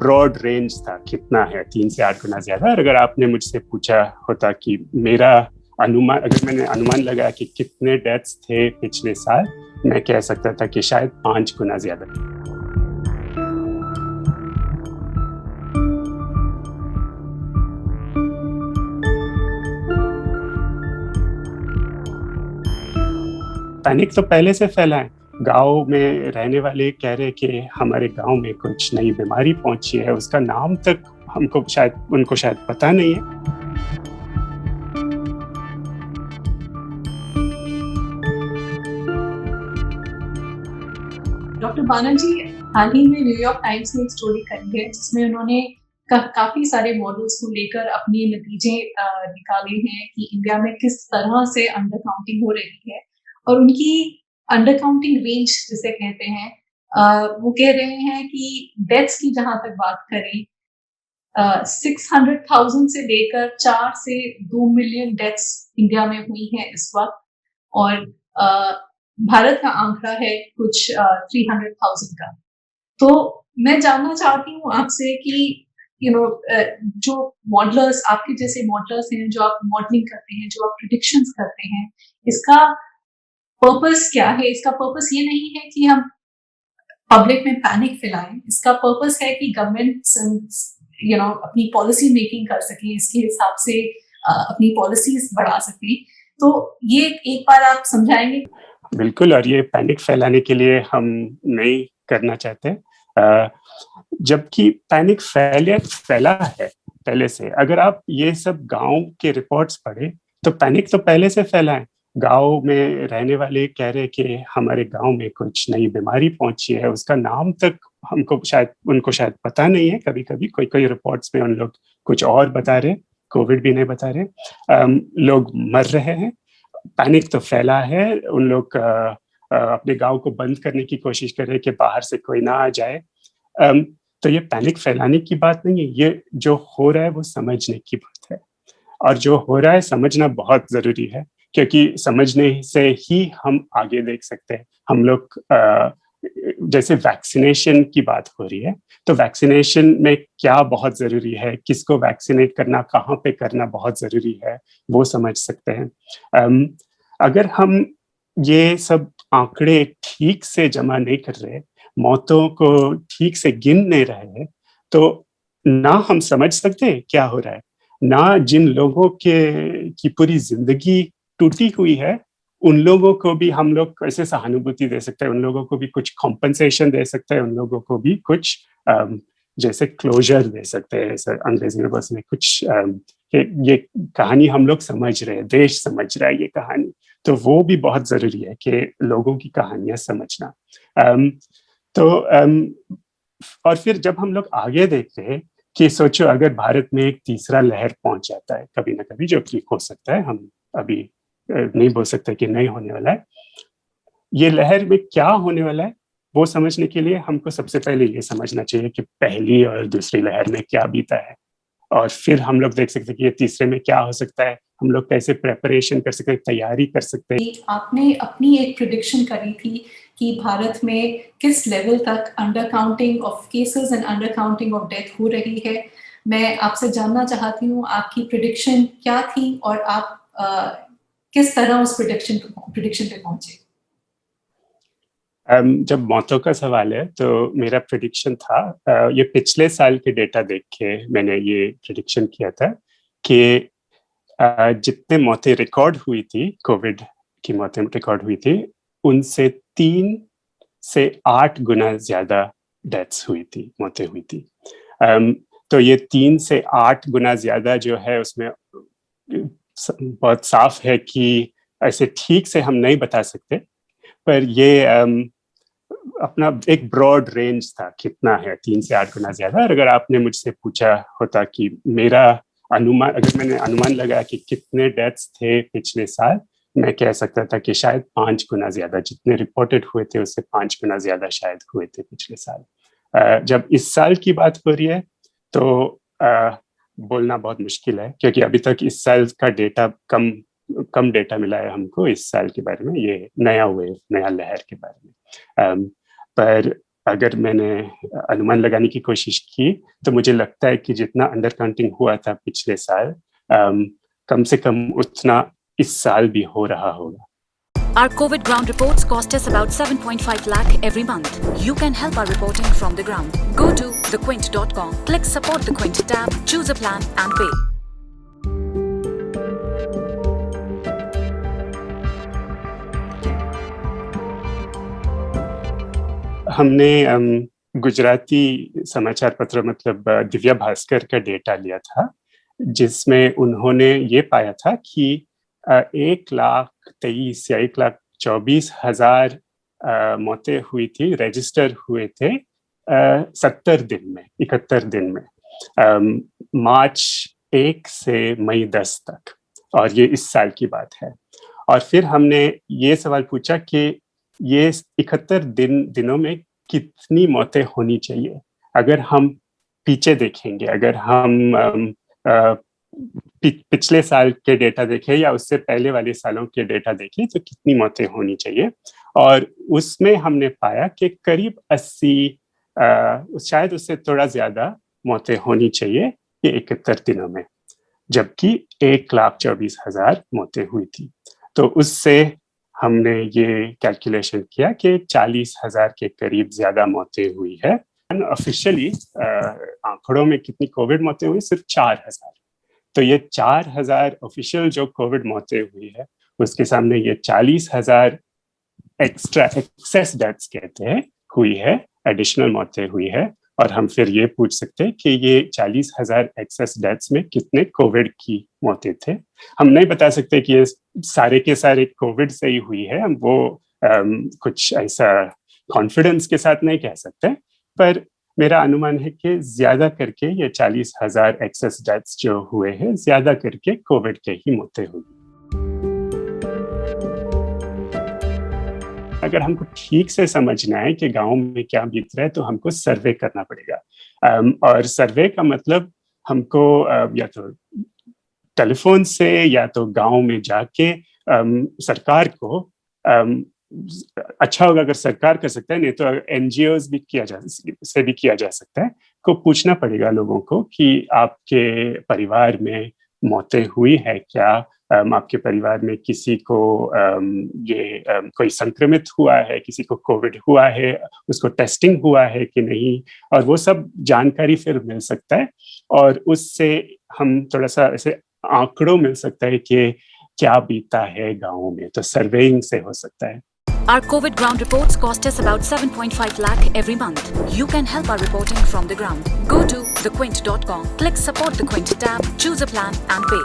Broad range था, कितना है 3 से 8 गुना ज्यादा। और अगर आपने मुझसे पूछा होता कि मेरा अनुमान, अगर मैंने अनुमान लगाया कि कितने डेथ्स थे पिछले साल, मैं कह सकता था कि शायद 5 गुना ज्यादा। पैनिक तो पहले से फैला है। गांव में रहने वाले कह रहे कि हमारे गांव में कुछ नई बीमारी पहुंची है, उसका नाम तक उनको शायद पता नहीं है। डॉक्टर बानर्जी हाल ही में न्यूयॉर्क टाइम्स ने एक स्टोरी करी है जिसमें उन्होंने काफी सारे मॉडल्स को लेकर अपने नतीजे निकाले हैं कि इंडिया में किस तरह से अंडर काउंटिंग हो रही है। और उनकी अंडर काउंटिंग रेंज जिसे कहते हैं, वो कह रहे हैं कि डेथ्स की जहां तक बात करें, 600,000 से लेकर 4 से 2 मिलियन डेथ्स इंडिया में हुई हैं इस वक्त। और भारत का आंकड़ा है कुछ 300,000 का। तो मैं जानना चाहती हूँ आपसे कि जो मॉडलर्स, आपके जैसे मॉडलर्स हैं, जो आप मॉडलिंग करते हैं, जो आप प्रिडिक्शंस करते हैं, इसका पर्पस क्या है? इसका पर्पस ये नहीं है कि हम पब्लिक में पैनिक फैलाएं, इसका पर्पस है कि गवर्नमेंट अपनी पॉलिसी मेकिंग कर सके, इसके हिसाब से अपनी पॉलिसीज बढ़ा सके। तो ये एक बार आप समझाएंगे? बिल्कुल, और ये पैनिक फैलाने के लिए हम नहीं करना चाहते, जबकि पैनिक फैला है पहले से। अगर आप ये सब गांव के रिपोर्ट्स पढ़े तो पैनिक तो पहले से फैला है। गांव में रहने वाले कह रहे कि हमारे गांव में कुछ नई बीमारी पहुंची है, उसका नाम तक उनको शायद पता नहीं है। कभी कभी कोई रिपोर्ट्स में उन लोग कुछ और बता रहे, कोविड भी नहीं बता रहे। लोग मर रहे हैं। पैनिक तो फैला है। उन लोग अपने गांव को बंद करने की कोशिश कर रहे हैं कि बाहर से कोई ना आ जाए। तो ये पैनिक फैलाने की बात नहीं है, ये जो हो रहा है वो समझने की बात है। और जो हो रहा है समझना बहुत जरूरी है, क्योंकि समझने से ही हम आगे देख सकते हैं। हम लोग जैसे वैक्सीनेशन की बात हो रही है, तो वैक्सीनेशन में क्या बहुत जरूरी है, किसको वैक्सीनेट करना, कहाँ पे करना बहुत जरूरी है, वो समझ सकते हैं। अगर हम ये सब आंकड़े ठीक से जमा नहीं कर रहे, मौतों को ठीक से गिन नहीं रहे, तो ना हम समझ सकते क्या हो रहा है, ना जिन लोगों की पूरी जिंदगी टूटी हुई है उन लोगों को भी हम लोग कैसे सहानुभूति दे सकते हैं, उन लोगों को भी कुछ कॉम्पनसेशन दे सकते हैं, उन लोगों को भी कुछ जैसे क्लोजर दे सकते हैं। अंग्रेजी में बस में कुछ ये कहानी हम लोग समझ रहे हैं, देश समझ रहा है ये कहानी, तो वो भी बहुत जरूरी है कि लोगों की कहानियां समझना। और फिर जब हम लोग आगे देखते हैं कि सोचो अगर भारत में एक तीसरा लहर पहुंच जाता है कभी ना कभी, जो कि हो सकता है, हम अभी नहीं बोल सकते कि नहीं होने वाला है, ये लहर में क्या होने वाला है वो समझने के लिए हमको सबसे पहले ये समझना चाहिए कि पहली और दूसरी लहर में क्या बीता है। और फिर हम लोग देख सकते हैं कि ये तीसरे में क्या हो सकता है, हम लोग कैसे प्रेपरेशन कर सकते हैं, तैयारी कर सकते हैं। आपने अपनी एक प्रिडिक्शन करी थी कि भारत में किस लेवल तक under counting of cases and under counting of death हो रही है। मैं आपसे जानना चाहती हूँ आपकी प्रिडिक्शन क्या थी और आप किस तरह उस प्रिडिक्शन पे पहुंचे। जब मौतों का सवाल है तो मेरा प्रिडिक्शन था, ये पिछले साल के डेटा देख के मैंने ये प्रिडिक्शन किया था कि जितने मौतें रिकॉर्ड हुई थी, कोविड की मौतें रिकॉर्ड हुई थी, उनसे 3 से 8 गुना ज्यादा डेथ्स हुई थी, मौतें हुई थी। तो ये 3 से 8 गुना ज्यादा जो है, उसमें बहुत साफ है कि ऐसे ठीक से हम नहीं बता सकते, पर ये अपना एक ब्रॉड रेंज था, कितना है 3 से 8 गुना ज्यादा। और अगर आपने मुझसे पूछा होता कि मेरा अनुमान, अगर मैंने अनुमान लगाया कि कितने डेथ्स थे पिछले साल, मैं कह सकता था कि शायद 5 गुना ज्यादा, जितने रिपोर्टेड हुए थे उससे 5 गुना ज्यादा शायद हुए थे पिछले साल। जब इस साल की बात हो रही है तो बोलना बहुत मुश्किल है, क्योंकि अभी तक इस साल का डेटा कम डेटा मिला है हमको इस साल के बारे में, ये नया वेव, नया लहर के बारे में। पर अगर मैंने अनुमान लगाने की कोशिश की तो मुझे लगता है कि जितना अंडर काउंटिंग हुआ था पिछले साल, कम से कम उतना इस साल भी हो रहा होगा। Our COVID ground reports cost us about 7.5 lakh every month. You can help our reporting from the ground. Go to thequint.com, click support the Quint tab, choose a plan and pay. हमने गुजराती समाचार पत्र मतलब दिव्या भास्कर का data लिया था, जिसमें उन्होंने ये पाया था कि 1,23,000 या 1,24,000 मौतें हुई थी, रजिस्टर हुए थे 71 दिन में, मार्च 1 से मई 10 तक, और ये इस साल की बात है। और फिर हमने ये सवाल पूछा कि ये 71 दिनों में कितनी मौतें होनी चाहिए। अगर हम पीछे देखेंगे, अगर हम पिछले साल के डेटा देखें या उससे पहले वाले सालों के डेटा देखें तो कितनी मौतें होनी चाहिए, और उसमें हमने पाया कि करीब 80, शायद उससे थोड़ा ज्यादा मौतें होनी चाहिए ये 71 दिनों में, जबकि 1,24,000 मौतें हुई थी। तो उससे हमने ये कैलकुलेशन किया कि 40,000 के करीब ज्यादा मौतें हुई है। ऑफिशियली आंकड़ों में कितनी कोविड मौतें हुई, सिर्फ 4,000। तो ये 4,000 ऑफिशियल जो कोविड मौतें हुई है, उसके सामने ये 40,000 एक्सेस डेथ्स कहते हैं हुई है, एडिशनल मौतें हुई है। और हम फिर ये पूछ सकते हैं कि ये 40,000 एक्सेस डेथ्स में कितने कोविड की मौतें थे। हम नहीं बता सकते कि ये सारे के सारे कोविड से ही हुई है, हम वो कुछ ऐसा कॉन्फिडेंस के साथ नहीं कह सकते, पर मेरा अनुमान है कि ज्यादा करके ये 40,000 एक्सेस डेथ्स जो हुए हैं, ज्यादा करके कोविड के ही मौतें हुई। अगर हमको ठीक से समझना है कि गांव में क्या बीत रहा है तो हमको सर्वे करना पड़ेगा। और सर्वे का मतलब हमको या तो टेलीफोन से या तो गांव में जाके सरकार को, अच्छा होगा अगर सरकार कर सकता है, नहीं तो एनजीओज भी किया जा सकता है, को पूछना पड़ेगा लोगों को कि आपके परिवार में मौतें हुई है क्या, आपके परिवार में किसी को कोई संक्रमित हुआ है, किसी को कोविड हुआ है, उसको टेस्टिंग हुआ है कि नहीं, और वो सब जानकारी फिर मिल सकता है, और उससे हम थोड़ा सा ऐसे आंकड़ों मिल सकता है कि क्या बीता है गाँव में, तो सर्वेइंग से हो सकता है। Our COVID ground reports cost us about 7.5 lakh every month. You can help our reporting from the ground. Go to thequint.com, click support the Quint tab, choose a plan and pay.